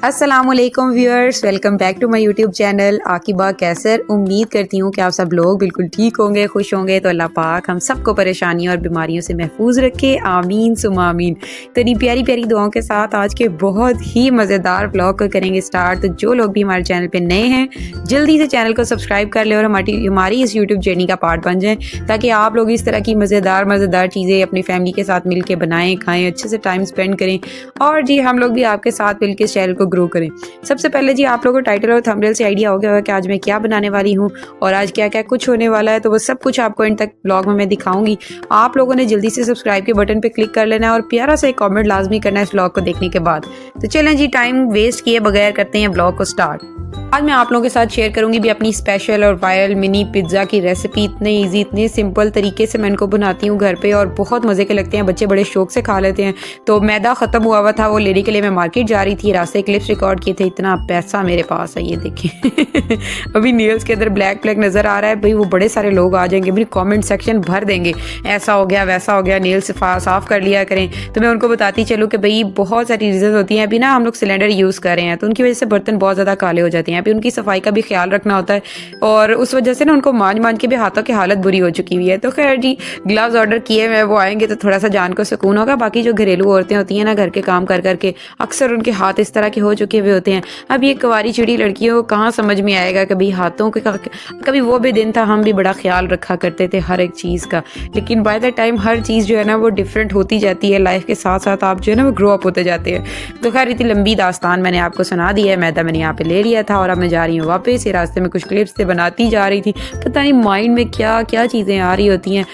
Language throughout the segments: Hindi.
अस्सलामुअलैकुम viewers, welcome back to my YouTube channel Aqiba Qaiser. उम्मीद करती हूँ कि आप सब लोग बिल्कुल ठीक होंगे, खुश होंगे। तो अल्लाह पाक हम सबको परेशानियों और बीमारियों से महफूज रखे, आमीन सुमा आमीन। तो इन्हीं प्यारी प्यारी दुआओं के साथ आज के बहुत ही मज़ेदार ब्लॉग को करेंगे स्टार्ट। तो जो लोग भी हमारे चैनल पर नए हैं जल्दी से चैनल को सब्सक्राइब कर ले और हमारी इस यूट्यूब जर्नी का पार्ट बन जाएँ, ताकि आप लोग इस तरह की मज़ेदार चीज़ें अपनी फैमिली के साथ मिल के बनाएँ, खाएँ, अच्छे से टाइम स्पेंड करें और जी हम लोग भी आपके साथ मिल के इस चैनल को ग्रो करें। सबसे पहले जी आप लोगों को टाइटल और थंबनेल से आइडिया हो गया होगा कि आज मैं क्या बनाने वाली हूँ और आज क्या क्या कुछ होने वाला है। तो वो सब कुछ आपको इन तक ब्लॉग में मैं दिखाऊंगी। आप लोगों ने जल्दी से सब्सक्राइब के बटन पे क्लिक कर लेना है और प्यारा सा एक कमेंट लाजमी करना है इस ब्लॉग को देखने के बाद। तो चलें जी, टाइम वेस्ट किए बगैर करते हैं ब्लॉग को स्टार्ट। आज मैं आप लोगों के साथ शेयर करूंगी भी अपनी स्पेशल और वायरल मिनी पिज्ज़ा की रेसिपी। इतने इजी, इतने सिंपल तरीके से मैं इनको बनाती हूँ घर पे और बहुत मज़े के लगते हैं, बच्चे बड़े शौक से खा लेते हैं। तो मैदा ख़त्म हुआ था, वो लेने के लिए मैं मार्केट जा रही थी, रास्ते क्लिप्स रिकॉर्ड किए थे। इतना पैसा मेरे पास है, ये देखिए अभी नेल्स के अंदर ब्लैक ब्लैक नज़र आ रहा है भाई। वो बड़े सारे लोग आ जाएंगे, मेरी कॉमेंट सेक्शन भर देंगे, ऐसा हो गया वैसा हो गया, नेल्स साफ़ कर लिया करें। तो मैं उनको बताती चलूँ कि भाई बहुत सारी रीज़न होती हैं। अभी ना हम लोग सिलेंडर यूज़ कर रहे हैं तो उनकी वजह से बर्तन बहुत ज़्यादा काले हो जाते हैं। अभी उनकी सफाई का भी ख्याल रखना होता है और उस वजह से ना उनको मान के भी हाथों की हालत बुरी हो चुकी हुई है। तो खैर जी, ग्लव्स ऑर्डर किए मैं, वो आएंगे तो थोड़ा सा जान को सुकून होगा। बाकी जो घरेलू औरतें होती हैं ना, घर के काम कर करके अक्सर उनके हाथ इस तरह के हो चुके हुए होते हैं। अब ये कुंवारी चिड़ी लड़कियों को कहाँ समझ में आएगा कभी हाथों के। कभी वो भी दिन था हम भी बड़ा ख्याल रखा करते थे हर एक चीज़ का, लेकिन बाय द टाइम हर चीज़ जो है ना वो डिफरेंट होती जाती है। लाइफ के साथ साथ आप जो है ना वो ग्रो अप होते जाते हैं। तो खैर इतनी लंबी दास्तान मैंने आपको सुना दी है। मैदा मैंने यहाँ पे ले लिया था और अब मैं जा रही हूँ वापस। रास्ते में कुछ क्लिप्स से बनाती जा रही थी, पता नहीं माइंड में क्या क्या चीज़ें आ रही होती हैं।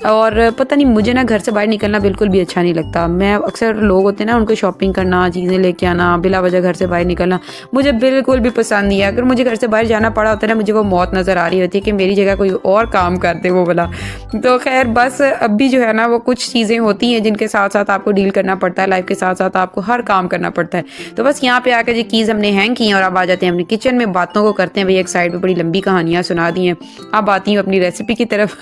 और पता नहीं, मुझे ना घर से बाहर निकलना बिल्कुल भी अच्छा नहीं लगता। मैं अक्सर लोग होते हैं ना, उनको शॉपिंग करना, चीज़ें लेके आना, बिला वजह घर से बाहर निकलना मुझे बिल्कुल भी पसंद नहीं है। अगर मुझे घर से बाहर जाना पड़ा होता है ना, मुझे वो मौत नज़र आ रही होती है कि मेरी जगह कोई और काम कर दे वो वाला। तो खैर बस अब भी जो है ना वो कुछ चीज़ें होती हैं जिनके साथ साथ आपको डील करना पड़ता है। लाइफ के साथ साथ आपको हर काम करना पड़ता है। तो बस यहाँ पे आकर जो कीज़ हमने हैंग की हैं और अब आ जाते हैं अपनी किचन में, बातों को करते हैं। भाई एक साइड पर बड़ी लंबी कहानियाँ सुना दी हैं, अब आती हूँ अपनी रेसिपी की तरफ।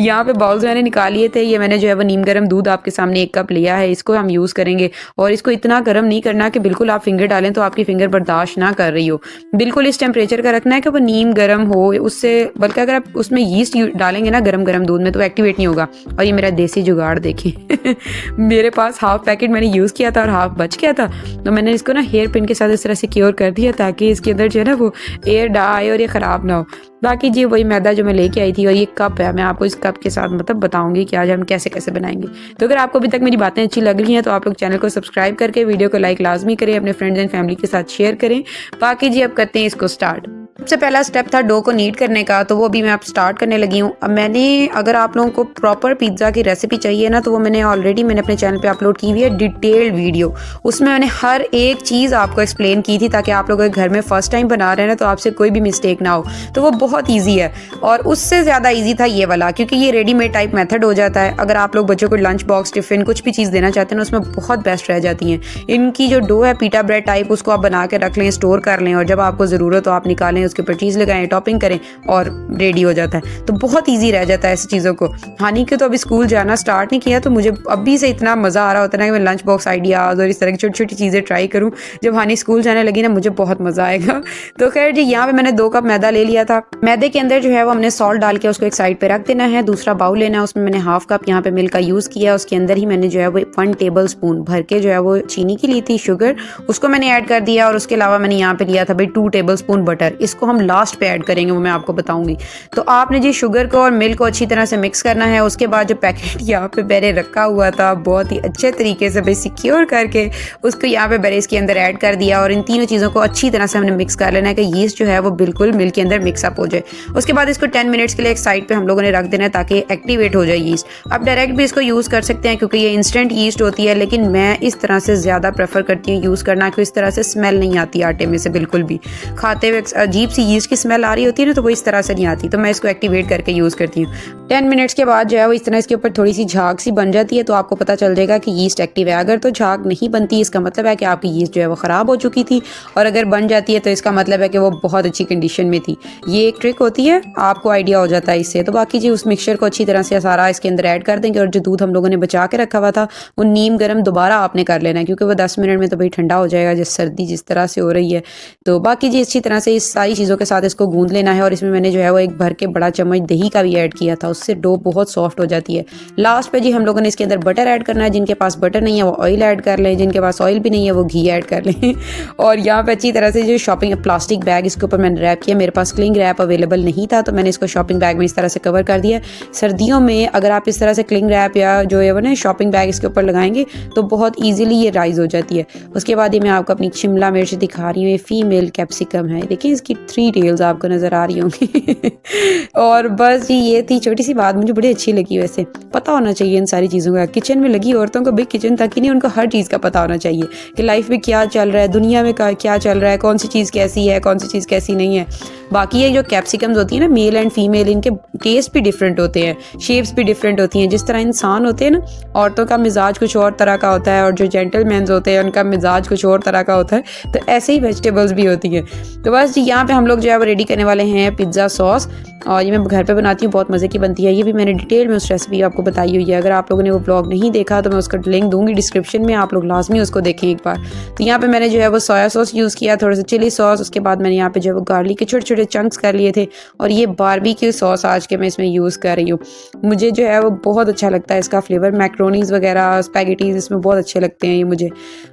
यहाँ पे बाउल्स मैंने निकाल लिए थे। ये मैंने जो है वो नीम गर्म दूध आपके सामने 1 कप लिया है, इसको हम यूज़ करेंगे। और इसको इतना गर्म नहीं करना कि बिल्कुल आप फिंगर डालें तो आपकी फिंगर बर्दाश्त ना कर रही हो। बिल्कुल इस टेम्परेचर का रखना है कि वो नीम गर्म हो उससे, बल्कि अगर आप उसमें यीस्ट डालेंगे ना गर्म दूध में तो एक्टिवेट नहीं होगा। और ये मेरा देसी जुगाड़ देखिए मेरे पास हाफ पैकेट मैंने यूज़ किया था और हाफ बच गया था, तो मैंने इसको ना हेयर पिन के साथ इस तरह सिक्योर कर दिया ताकि इसके अंदर जो है ना वो एयर ना आए और ये ख़राब ना हो। बाकी जी वही मैदा जो मैं लेके आई थी और ये कप है, मैं आपको इस कप के साथ मतलब बताऊंगी कि आज हम कैसे कैसे बनाएंगे। तो अगर आपको अभी तक मेरी बातें अच्छी लग रही हैं तो आप लोग चैनल को सब्सक्राइब करके वीडियो को लाइक लाजमी करें, अपने फ्रेंड्स एंड फैमिली के साथ शेयर करें। बाकी जी अब करते हैं इसको स्टार्ट। सबसे पहला स्टेप था डो को नीट करने का, तो वो भी मैं अब स्टार्ट करने लगी हूँ। अब मैंने, अगर आप लोगों को प्रॉपर पिज्ज़ा की रेसिपी चाहिए ना, तो वो मैंने अपने चैनल पे अपलोड की हुई है डिटेल्ड वीडियो। उसमें मैंने हर एक चीज़ आपको एक्सप्लेन की थी ताकि आप लोग घर में फर्स्ट टाइम बना रहे हैं ना तो आपसे कोई भी मिस्टेक ना हो। तो वो बहुत ईजी है और उससे ज़्यादा ईजी था ये वाला, क्योंकि ये रेडीमेड टाइप मेथड हो जाता है। अगर आप लोग बच्चों को लंच बॉक्स, टिफ़िन कुछ भी चीज़ देना चाहते हैं ना, उसमें बहुत बेस्ट रह जाती हैं। इनकी जो डो है पीटा ब्रेड टाइप, उसको आप बना के रख लें, स्टोर कर लें और जब आपको ज़रूरत हो आप निकालें, उसके ऊपर चीज़ लगाएं, टॉपिंग करें और रेडी हो जाता है। तो बहुत इजी रह जाता है ऐसी चीज़ों को। हानि के तो अभी स्कूल जाना स्टार्ट नहीं किया, तो मुझे अभी से इतना मज़ा आ रहा होता है ना कि मैं लंच बॉक्स आइडियाज़ और इस तरह की छोटी छोटी चीज़ें ट्राई करूँ। जब हानि स्कूल जाने लगी ना मुझे बहुत मज़ा आएगा। तो खैर जी, यहाँ पे मैंने 2 कप मैदा ले लिया था। मैदे के अंदर जो है वो हमने सॉल्ट डाल के उसको एक साइड पे रख देना है। दूसरा बाउल लेना है, उसमें मैंने हाफ कप यहाँ पे मिल्क का यूज़ किया। उसके अंदर ही मैंने जो है वो 1 टेबल स्पून भर के जो है वो चीनी की ली थी, शुगर, उसको मैंने ऐड कर दिया। और उसके अलावा मैंने यहाँ पे लिया था भाई 2 टेबल स्पून बटर, इसको हम लास्ट पे ऐड करेंगे, वो मैं आपको बताऊंगी। तो आपने जी शुगर को और मिल्क को अच्छी तरह से मिक्स करना है। उसके बाद जो पैकेट यहाँ पे मैंने रखा हुआ था बहुत ही अच्छे तरीके से भाई सिक्योर करके उसको यहाँ पे मैंने इसके अंदर ऐड कर दिया और इन तीनों चीज़ों को अच्छी तरह से हमने मिक्स कर लेना है कि यीस्ट जो है वो बिल्कुल मिल्क के अंदर मिक्सअप हो जाए। उसके बाद इसको 10 मिनट्स के लिए एक साइड पे हम लोगों ने रख देना है ताकि एक्टिवेट हो जाए यीस्ट। आप डायरेक्ट भी इसको यूज़ कर सकते हैं क्योंकि ये इंस्टेंट यीस्ट होती है, लेकिन मैं इस तरह से ज़्यादा प्रेफर करती हूँ यूज़ करना, क्योंकि इस तरह से स्मेल नहीं आती आटे में से बिल्कुल भी। खाते हुए अजीब सी यीस्ट की स्मेल आ रही होती है ना, तो वो इस तरह से नहीं आती, तो मैं इसको एक्टिवेट करके यूज़ करती हूँ। 10 मिनट्स के बाद जो है वो इस तरह इसके ऊपर थोड़ी सी झाग सी बन जाती है, तो आपको पता चल जाएगा कि यीस्ट एक्टिव है। अगर तो झाग नहीं बनती, इसका मतलब है कि आपकी यीस्ट जो है वो ख़राब हो चुकी थी, और अगर बन जाती है तो इसका मतलब है कि वो बहुत अच्छी कंडीशन में थी। ये एक ट्रिक होती है, आपको आइडिया हो जाता है इससे। तो बाकी जी उस मिक्सचर को अच्छी तरह से सारा इसके अंदर ऐड कर देंगे, और जो दूध हम लोगों ने बचा के रखा हुआ था वो नीम गर्म दोबारा आपने कर लेना है, क्योंकि वो 10 मिनट में तो भाई ठंडा हो जाएगा, जिस सर्दी जिस तरह से हो रही है। तो बाकी जी अच्छी तरह से इस सारी चीज़ों के साथ इसको गूंद लेना है, और इसमें मैंने जो है वो एक भर के बड़ा चम्मच दही का भी ऐड किया था, उससे डो बहुत सॉफ्ट हो जाती है। लास्ट पे जी हम लोगों ने इसके अंदर बटर ऐड करना है, जिनके पास बटर नहीं है वो ऑयल ऐड कर लें, जिनके पास ऑयल भी नहीं है वो घी ऐड कर लें। और यहाँ पे अच्छी तरह से जो शॉपिंग प्लास्टिक बैग इसके ऊपर मैंने रैप किया, मेरे पास क्लिंग रैप अवेलेबल नहीं था, तो मैंने इसको शॉपिंग बैग में इस तरह से कवर कर दिया। सर्दियों में अगर आप इस तरह से क्लिंग रैप या जो है वो ना शॉपिंग बैग इसके ऊपर लगाएंगे तो बहुत ईजिली ये राइज हो जाती है। उसके बाद ये मैं आपको अपनी शिमला मिर्च दिखा रही हूँ, ये फीमेल कैप्सिकम है, देखिए इसकी 3 टेल्स आपको नज़र आ रही होंगी। और बस जी ये थी छोटी सी बात, मुझे बड़ी अच्छी लगी। वैसे पता होना चाहिए इन सारी चीज़ों का, किचन में लगी औरतों को भी किचन तक ही नहीं, उनको हर चीज़ का पता होना चाहिए कि लाइफ में क्या चल रहा है, दुनिया में क्या चल रहा है, कौन सी चीज़ कैसी है, कौन सी चीज़ कैसी नहीं है। बाकी ये जो कैप्सिकम्स होती है ना, मेल एंड फीमेल, इनके टेस्ट भी डिफरेंट होते हैं, शेप्स भी डिफरेंट होती हैं। जिस तरह इंसान होते हैं ना, औरतों का मिजाज कुछ और तरह का होता है, और जो जेंटलमैन्स होते हैं उनका मिजाज कुछ और तरह का होता है, तो ऐसे ही वेजिटेबल्स भी होती हैं। तो बस जी यहाँ पे हम लोग जो है वो रेडी करने वाले हैं पिज़्ज़ा सॉस, और ये मैं घर पे बनाती हूँ, बहुत मज़े की बनती है। ये भी मैंने डिटेल में उस रेसिपी आपको बताई हुई है, अगर आप लोगों ने वो ब्लॉग नहीं देखा तो मैं उसका लिंक दूंगी डिस्क्रिप्शन में, आप लोग लाजमी उसको देखें एक बार। तो यहाँ पे मैंने जो है वो सोया सॉस यूज़ किया, थोड़ा सा चिली सॉस, उसके बाद मैंने यहाँ पे जो है वो गार्लिक के छोटे छोटे चंक्स कर लिए थे, और ये बारबेक्यू सॉस आज के मैं इसमें यूज़ कर रही हूँ। मुझे जो है वो बहुत अच्छा लगता है इसका फ्लेवर, मैक्रोनीज वगैरह स्पैगेटीज इसमें बहुत अच्छे लगते हैं ये मुझे।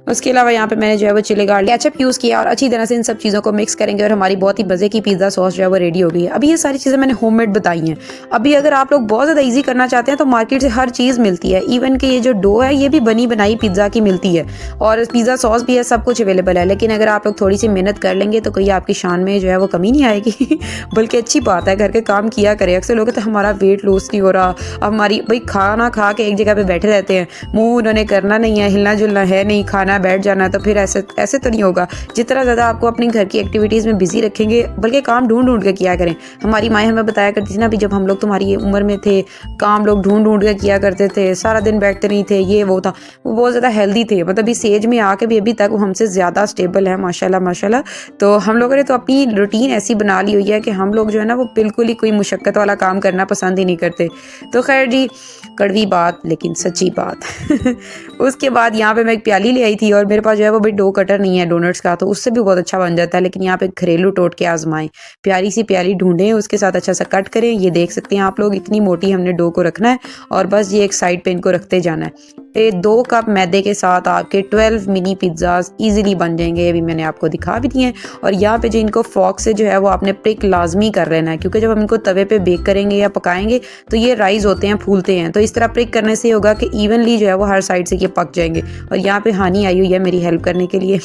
उसके अलावा यहाँ पे मैंने जो है वो चिली गार्लिक केचप यूज़ किया, और अच्छी तरह से इन सब चीज़ों को मिक्स करेंगे, और हमारी बहुत ही मज़े की पिज़्ज़ा सॉस जो है वो रेडी हो गई है। अभी ये सारी चीज़ें मैंने होममेड बताई हैं। अभी अगर आप लोग बहुत ज़्यादा ईजी करना चाहते हैं तो मार्केट से हर चीज़ मिलती है, इवन कि ये जो डो है ये भी बनी बनाई पिज़्ज़ा की मिलती है, और पिज़्ज़ा सॉस भी है, सब कुछ अवेलेबल है। लेकिन अगर आप लोग थोड़ी सी मेहनत कर लेंगे तो कोई आपकी शान में जो है वो कमी नहीं आएगी। बल्कि अच्छी बात है, घर के काम किया करें। अक्सर लोग तो हमारा वेट लॉस नहीं हो रहा, हमारी भाई खाना खा के एक जगह पे बैठे रहते हैं, मुंह उन्होंने करना नहीं है, हिलना जुलना है नहीं, खाना बैठ जाना, तो फिर ऐसे तो नहीं होगा। जितना ज़्यादा आपको अपनी घर की एक्टिविटीज़ में बिजी रखेंगे, बल्कि काम ढूंढ ढूंढ के किया करें। हमारी माएँ हमें बताया करती थी ना, अभी जब हम लोग तुम्हारी उम्र में थे, काम लोग ढूंढ ढूंढ के किया करते थे, सारा दिन बैठते नहीं थे, ये वो था, वो बहुत ज़्यादा हेल्दी थे। मतलब इस एज में आके भी अभी तक वो हमसे ज़्यादा स्टेबल है, माशाल्लाह माशाल्लाह। तो हम लोगों ने तो अपनी रूटीन ऐसी बना ली हुई है कि हम लोग जो है ना वो बिल्कुल ही कोई मुशक्क़त वाला काम करना पसंद ही नहीं करते। तो खैर जी, कड़वी बात लेकिन सच्ची बात। उसके बाद यहाँ पे मैं एक प्याली ले आई थी, और मेरे पास जो है वो भाई डो कटर नहीं है डोनट्स का, तो उससे भी बहुत अच्छा बन जाता है। लेकिन यहाँ पे घरेलू टोटके आजमाएं, प्यारी सी प्याली ढूंढें, उसके साथ अच्छा सा कट करें। ये देख सकते हैं आप लोग, इतनी मोटी हमने डो को रखना है, और बस ये एक साइड पे इनको रखते जाना है। ये 2 कप मैदे के साथ आपके 12 मिनी पिज़्ज़ाज ईजिली बन जाएंगे। अभी मैंने आपको दिखा भी दिए हैं। और यहाँ पे जो इनको फॉक से जो है वो आपने प्रिक लाजमी कर लेना है, क्योंकि जब हम इनको तवे पे बेक करेंगे या पकाएंगे तो ये राइज होते हैं, फूलते हैं। तो इस तरह प्रिक करने से होगा कि इवनली जो है वो हर साइड से ये पक जाएंगे। और यहाँ पे हानी आई हुई है मेरी हेल्प करने के लिए।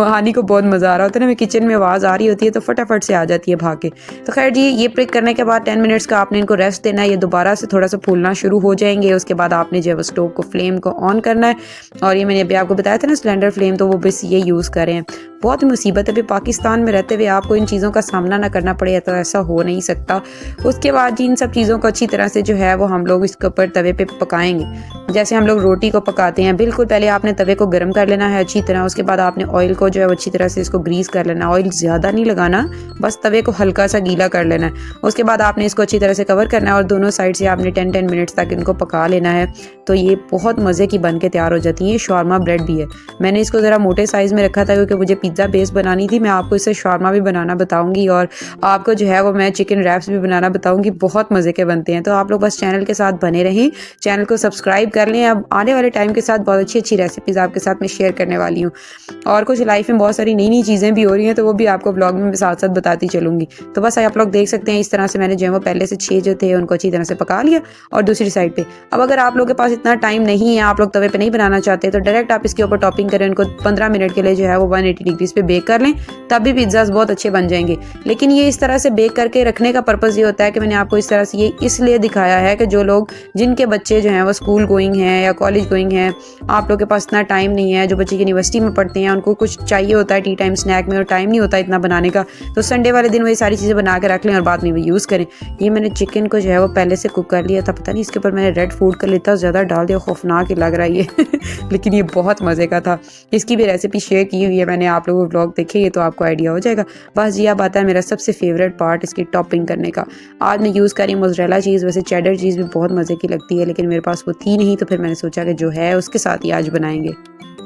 हानी को बहुत मज़ा आ रहा होता है ना, मैं किचन में आवाज़ आ रही होती है तो फटाफट से आ जाती है भाग के। तो खैर जी, ये प्रिक करने के बाद 10 मिनट्स का आपने इनको रेस्ट देना है। ये दोबारा से थोड़ा सा फूलना शुरू हो जाएंगे। उसके बाद आपने जो है वो स्टोव को फ्लेम को ऑन करना है। और ये मैंने अभी आपको बताया था ना सिलेंडर फ्लेम, तो वो बस ये यूज़ करें। बहुत मुसीबत है, अभी पाकिस्तान में रहते हुए आपको इन चीज़ों का सामना ना करना पड़े, तो ऐसा हो नहीं सकता। उसके बाद जी इन सब चीज़ों को अच्छी तरह से जो है वो हम लोग इसके ऊपर तवे पे पकाएंगे, जैसे हम लोग रोटी को पकाते हैं। बिल्कुल पहले आपने तवे को गर्म कर लेना है अच्छी तरह। उसके बाद आपने ऑयल को जो है अच्छी तरह से इसको ग्रीस कर लेना। ऑयल ज़्यादा नहीं लगाना, बस तवे को हल्का सा गीला कर लेना है। उसके बाद आपने इसको अच्छी तरह से कवर करना है, और दोनों साइड से आपने 10 मिनट्स तक इनको पका लेना है। तो ये बहुत मज़े की बन के तैयार हो जाती है। ये शॉर्मा ब्रेड भी है, मैंने इसको ज़रा मोटे साइज़ में रखा था क्योंकि मुझे पिज़्ज़ा बेस बनानी थी। मैं आपको इससे शॉर्मा भी बनाना बताऊंगी, और आपको जो है वो मैं चिकन रैप्स भी बनाना बताऊंगी। बहुत मज़े के बनते हैं। तो आप लोग बस चैनल के साथ बने रहें, चैनल को सब्सक्राइब कर लें। अब आने वाले टाइम के साथ बहुत अच्छी अच्छी रेसिपीज़ आपके साथ मैं शेयर करने वाली हूँ, और कुछ लाइफ में बहुत सारी नई नई चीज़ें भी हो रही हैं, तो वो भी आपको ब्लॉग में साथ साथ बताती चलूँगी। तो बस आप लोग देख सकते हैं इस तरह से मैंने जो है वो पहले से 6 जो थे उनको अच्छी तरह से पका लिया, और दूसरी साइड पे अब अगर आप लोगों के पास इतना टाइम नहीं है, आप लोग तवे पे नहीं बनाना चाहते, तो डायरेक्ट आप इसके ऊपर टॉपिंग करें, उनको 15 मिनट के लिए जो है वो 180 डिग्रीज पे बेक कर लें, तब भी पिज़्ज़ाज़ बहुत अच्छे बन जाएंगे। लेकिन ये इस तरह से बेक करके रखने का पर्पज़ ये होता है कि मैंने आपको इस तरह से ये इसलिए दिखाया है कि जो लोग जिनके बच्चे जो हैं वो स्कूल गोइंग हैं या कॉलेज गोइंग हैं, आप लोग के पास इतना टाइम नहीं है, जो बच्चे यूनिवर्सिटी में पढ़ते हैं उनको कुछ चाहिए होता है टी टाइम स्नैक में और टाइम नहीं होता इतना बनाने का, तो संडे वाले दिन वो ये सारी चीज़ें बना के रख लें और बाद में वो यूज़ करें। ये मैंने चिकन को जो है वो पहले से कुक कर लिया था, पता नहीं इसके ऊपर मैंने रेड फूड कलर इतना ज़्यादा डाल दिया, खौफनाक ही लग रहा है ये लेकिन ये बहुत मज़े का था। इसकी भी रेसिपी शेयर की हुई है मैंने, आप लोगों को व्लॉग देखिए तो आपको आइडिया हो जाएगा। बस ये अब आता है मेरा सबसे फेवरेट पार्ट, इसकी टॉपिंग करने का। आज मैं यूज़ करी मोज़रेला चीज़, वैसे चेडर चीज़ भी बहुत मज़े की लगती है लेकिन मेरे पास वो थी नहीं, तो फिर मैंने सोचा कि जो है उसके साथ ही आज बनाएंगे।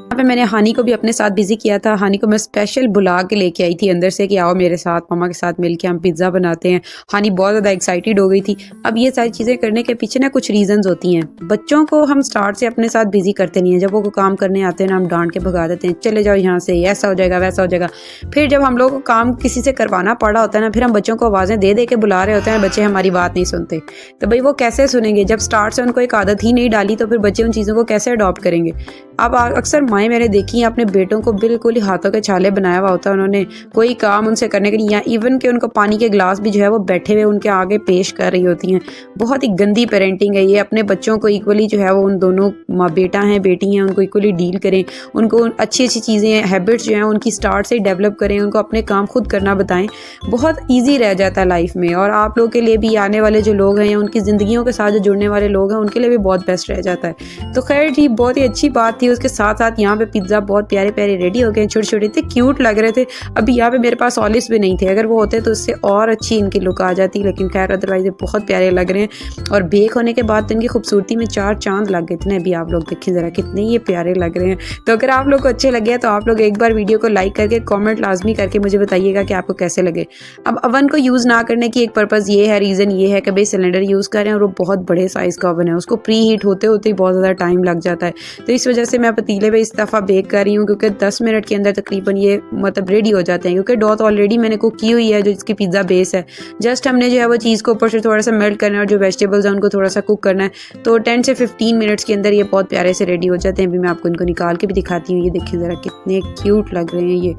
यहाँ पे मैंने हानी को भी अपने साथ बिजी किया था। हानी को मैं स्पेशल बुला के लेके आई थी अंदर से कि आओ मेरे साथ, मम्मा के साथ मिलके हम पिज़्ज़ा बनाते हैं। हानी बहुत ज़्यादा एक्साइटेड हो गई थी। अब ये सारी चीज़ें करने के पीछे ना कुछ रीजंस होती हैं। बच्चों को हम स्टार्ट से अपने साथ बिजी करते नहीं हैं, जब वो काम करने आते हैं ना हम डांट के भगा देते हैं, चले जाओ यहाँ से, ऐसा हो जाएगा वैसा हो जाएगा। फिर जब हम लोग को काम किसी से करवाना पड़ा होता है ना, फिर हम बच्चों को आवाज़ें दे दे के बुला रहे होते हैं, बच्चे हमारी बात नहीं सुनते। तो भाई वो कैसे सुनेंगे जब स्टार्ट से उनको एक आदत ही नहीं डाली, तो फिर बच्चे उन चीज़ों को कैसे अडॉप्ट करेंगे। अब अक्सर माएँ मैंने देखी हैं अपने बेटों को बिल्कुल ही हाथों के छाले बनाया हुआ होता है उन्होंने, कोई काम उनसे करने के लिए, या इवन कि उनको पानी के ग्लास भी जो है वो बैठे हुए उनके आगे पेश कर रही होती हैं। बहुत ही गंदी पेरेंटिंग है ये। अपने बच्चों को इक्वली जो है वो उन दोनों बेटा हैं बेटी हैं उनको इक्वली डील करें, उनको अच्छी अच्छी चीज़ें हैबिट्स जो हैं उनकी स्टार्ट से डेवलप करें, उनको अपने काम खुद करना बताएं। बहुत ईजी रह जाता है लाइफ में, और आप लोगों के लिए भी, आने वाले जो लोग हैं या उनकी ज़िंदगियों के साथ जो जुड़ने वाले लोग हैं उनके लिए भी बहुत बेस्ट रह जाता है। तो खैर जी, बहुत ही अच्छी बात थी। उसके साथ साथ यहाँ पे पिज़्ज़ा बहुत प्यारे प्यारे रेडी हो गए, छोटे छोटे थे, क्यूट लग रहे थे। अभी यहाँ पे मेरे पास ऑलिव्स भी नहीं थे, अगर वो होते तो उससे और अच्छी इनकी लुक आ जाती, लेकिन खैर अदरवाइज ये बहुत प्यारे लग रहे हैं। और बेक होने के बाद तो इनकी खूबसूरती में 4 चांद लग गए थे। अभी आप लोग देखें ज़रा कितने ये प्यारे लग रहे हैं। तो अगर आप लोग को अच्छे लगे तो आप लोग एक बार वीडियो को लाइक करके कॉमेंट लाजमी करके मुझे बताइएगा कि आपको कैसे लगे। अब अवन को यूज़ ना करने की एक पर्पज़ ये है, रीज़न ये है कि भाई सिलेंडर यूज़ करें और वो बहुत बड़े साइज़ का ओवन है, उसको प्री हीट होते होते ही बहुत ज़्यादा टाइम लग जाता है। तो इस वजह से मैं पतीले में इस दफ़ा बेक कर रही हूँ, क्योंकि 10 मिनट के अंदर तकरीबन ये मतलब रेडी हो जाते हैं, क्योंकि डॉ तो ऑलरेडी मैंने कुक की हुई है जो इसकी पिज़्ज़ा बेस है। जस्ट हमने जो है वो चीज़ को ऊपर से थोड़ा सा मेल्ट करना है और जो वेजिटेबल्स हैं उनको थोड़ा सा कुक करना है। तो 10 से 15 मिनट्स के अंदर ये बहुत प्यारे से रेडी हो जाते हैं। अभी मैं आपको इनको निकाल के भी दिखाती हूँ। ये देखिए ज़रा कितने क्यूट लग रहे हैं ये,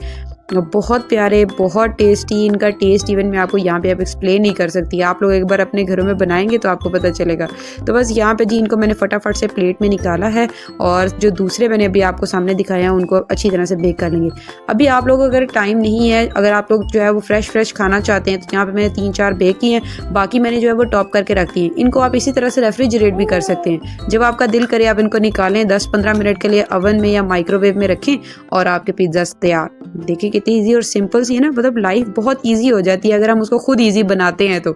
बहुत प्यारे, बहुत टेस्टी। इनका टेस्ट इवन मैं आपको यहाँ पे अब एक्सप्लेन नहीं कर सकती, आप लोग एक बार अपने घरों में बनाएंगे तो आपको पता चलेगा। तो बस यहाँ पे जी इनको मैंने फटाफट से प्लेट में निकाला है, और जो दूसरे मैंने अभी आपको सामने दिखाया है उनको अच्छी तरह से बेक कर लेंगे। अभी आप लोग अगर टाइम नहीं है, अगर आप लोग जो है वो फ्रेश खाना चाहते हैं, तो यहाँ पर मैंने 3-4 बेक किए हैं, बाकी मैंने जो है वो टॉप करके रख दिए हैं। इनको आप इसी तरह से रेफ्रिजरेट भी कर सकते हैं। जब आपका दिल करे आप इनको निकालें, 10-15 मिनट के लिए अवन में या माइक्रोवेव में रखें और आपके पिज़्ज़ा तैयार। देखिए कितनी ईजी और सिंपल सी है ना, मतलब लाइफ बहुत ईजी हो जाती है अगर हम उसको खुद ईजी बनाते हैं। तो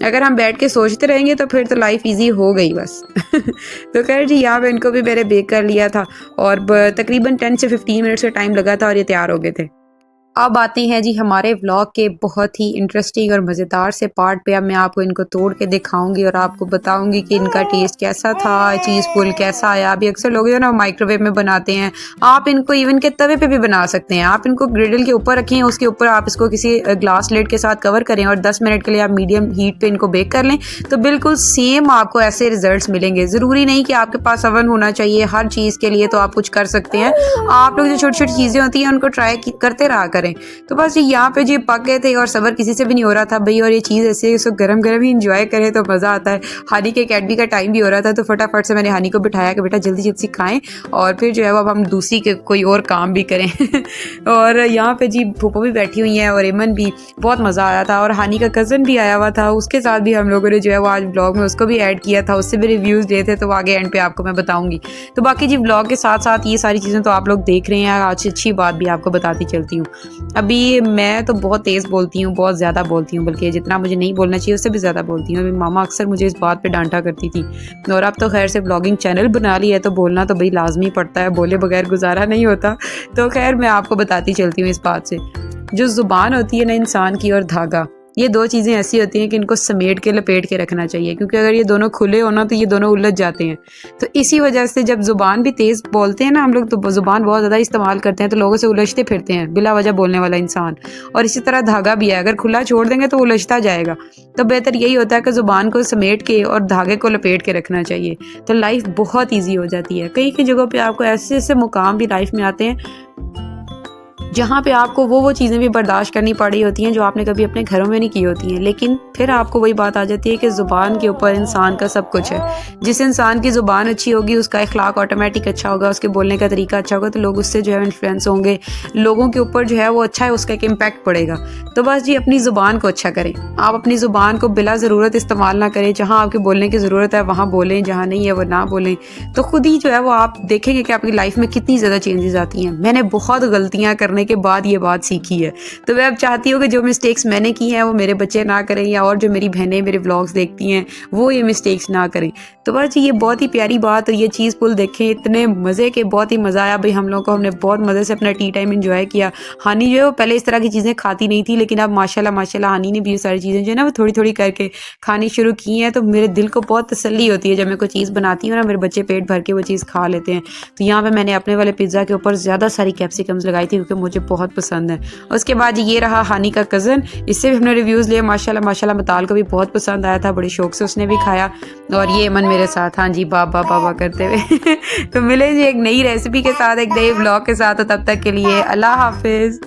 अगर हम बैठ के सोचते रहेंगे तो फिर तो लाइफ ईजी हो गई बस तो खैर जी, यहाँ पे इनको भी मैंने बेक कर लिया था और तकरीबन 10 से 15 मिनट का टाइम लगा था और ये तैयार हो गए थे। अब आते हैं जी हमारे व्लॉग के बहुत ही इंटरेस्टिंग और मज़ेदार से पार्ट पे। अब मैं आपको इनको तोड़ के दिखाऊंगी और आपको बताऊंगी कि इनका टेस्ट कैसा था, चीज़ फुल कैसा आया। अभी अक्सर लोग जो ना माइक्रोवेव में बनाते हैं, आप इनको इवन के तवे पे भी बना सकते हैं। आप इनको ग्रिडल के ऊपर रखें, उसके ऊपर आप इसको किसी ग्लास लिड के साथ कवर करें और 10 मिनट के लिए आप मीडियम हीट पे इनको बेक कर लें, तो बिल्कुल सेम आपको ऐसे रिजल्ट्स मिलेंगे। ज़रूरी नहीं कि आपके पास ओवन होना चाहिए हर चीज़ के लिए, तो आप कुछ कर सकते हैं। आप लोग जो छोटी छोटी चीज़ें होती हैं उनको ट्राई करते रहा करें। तो बस ये यहाँ पे जी पक गए थे और सबर किसी से भी नहीं हो रहा था भाई, और ये चीज़ ऐसे इसको गरम गरम ही इंजॉय करें तो मज़ा आता है। हानी के अकेडमी का टाइम भी हो रहा था, तो फटाफट से मैंने हानी को बिठाया कि बेटा जल्दी जल्दी खाएं और फिर जो है वो अब हम दूसरी के कोई और काम भी करें और यहाँ पे जी फूफो भी बैठी हुई हैं और एमन भी, बहुत मज़ा आया था। और हानी का कज़न भी आया हुआ था, उसके साथ भी हम लोगों ने जो है वो आज ब्लॉग में उसको भी ऐड किया था, उससे भी रिव्यूज़ दिए थे, तो आगे एंड पे आपको मैं बताऊँगी। तो बाकी जी ब्लॉग के साथ साथ ये सारी चीज़ें तो आप लोग देख रहे हैं। आज अच्छी बात भी आपको बताती चलती हूँ। अभी मैं तो बहुत तेज़ बोलती हूँ, बहुत ज़्यादा बोलती हूँ, बल्कि जितना मुझे नहीं बोलना चाहिए उससे भी ज़्यादा बोलती हूँ। मेरी मामा अक्सर मुझे इस बात पे डांटा करती थी, और अब तो खैर से ब्लॉगिंग चैनल बना लिया है तो बोलना तो भाई लाजमी पड़ता है, बोले बगैर गुजारा नहीं होता। तो खैर मैं आपको बताती चलती हूँ इस बात से। जो ज़ुबान होती है ना इंसान की और धागा, ये 2 चीज़ें ऐसी होती हैं कि इनको समेट के लपेट के रखना चाहिए, क्योंकि अगर ये दोनों खुले हो ना तो ये दोनों उलझ जाते हैं। तो इसी वजह से जब ज़ुबान भी तेज़ बोलते हैं ना हम लोग, तो ज़ुबान बहुत ज़्यादा इस्तेमाल करते हैं तो लोगों से उलझते फिरते हैं बिला वजह बोलने वाला इंसान। और इसी तरह धागा भी है, अगर खुला छोड़ देंगे तो उलझता जाएगा। तो बेहतर यही होता है कि ज़ुबान को समेट के और धागे को लपेट के रखना चाहिए, तो लाइफ बहुत ईजी हो जाती है। कई कई जगहों पे आपको ऐसे ऐसे मुकाम भी लाइफ में आते हैं जहाँ पे आपको वो चीज़ें भी बर्दाश्त करनी पड़ी होती हैं जो आपने कभी अपने घरों में नहीं की होती हैं, लेकिन फिर आपको वही बात आ जाती है कि ज़ुबान के ऊपर इंसान का सब कुछ है। जिस इंसान की ज़ुबान अच्छी होगी उसका इखलाक ऑटोमेटिक अच्छा होगा, उसके बोलने का तरीका अच्छा होगा, तो लोग उससे जो है इन्फ्लुएंस होंगे, लोगों के ऊपर जो है वो अच्छा है, उसका एक इम्पैक्ट पड़ेगा। तो बस जी अपनी ज़ुबान को अच्छा करें, आप अपनी ज़ुबान को बिला ज़रूरत इस्तेमाल ना करें। जहाँ आपके बोलने की ज़रूरत है वहाँ बोलें, जहाँ नहीं है वो ना बोलें। तो खुद ही जो है वो आप देखेंगे कि आपकी लाइफ में कितनी ज़्यादा चेंजेस आती हैं। मैंने बहुत गलतियाँ करने के बाद ये बात सीखी है, तो मैं अब चाहती हूँ कि जो मिस्टेक्स मैंने की हैं वो मेरे बच्चे ना करें, या और जो मेरी बहनें मेरे व्लॉग्स देखती हैं वो ये मिस्टेक्स ना करें। तो बस ये बहुत ही प्यारी बात, और ये चीज़ पुल देखें, इतने मज़े के, बहुत ही मज़ा आया भाई हम लोग को। हमने बहुत मज़े से अपना टी टाइम एंजॉय किया। हानी जो है वो पहले इस तरह की चीज़ें खाती नहीं थी, लेकिन अब माशाल्लाह माशाल्लाह हानी ने भी ये सारी चीज़ें जो है ना वो थोड़ी थोड़ी करके खानी शुरू की हैं। तो मेरे दिल को बहुत तसल्ली होती है जब मैं कोई चीज़ बनाती हूँ ना, मेरे बच्चे पेट भर के वो चीज़ खा लेते हैं। तो यहाँ पर मैंने अपने वाले पिज़्ज़ा के ऊपर ज़्यादा सारी कैप्सिकम्स लगाई थी क्योंकि मुझे बहुत पसंद है। उसके बाद ये रहा हानी का कज़न, इससे भी हमने रिव्यूज़ लिए माशाल्लाह माशाल्लाह। मताल को भी बहुत पसंद आया था, बड़े शौक से उसने भी खाया। और ये अमन मेरे साथ, हाँ जी, बाबा बाबा करते हुए तो मिले जी एक नई रेसिपी के साथ, एक नए ब्लॉग के साथ। तो तब तक के लिए अल्लाह हाफिज़।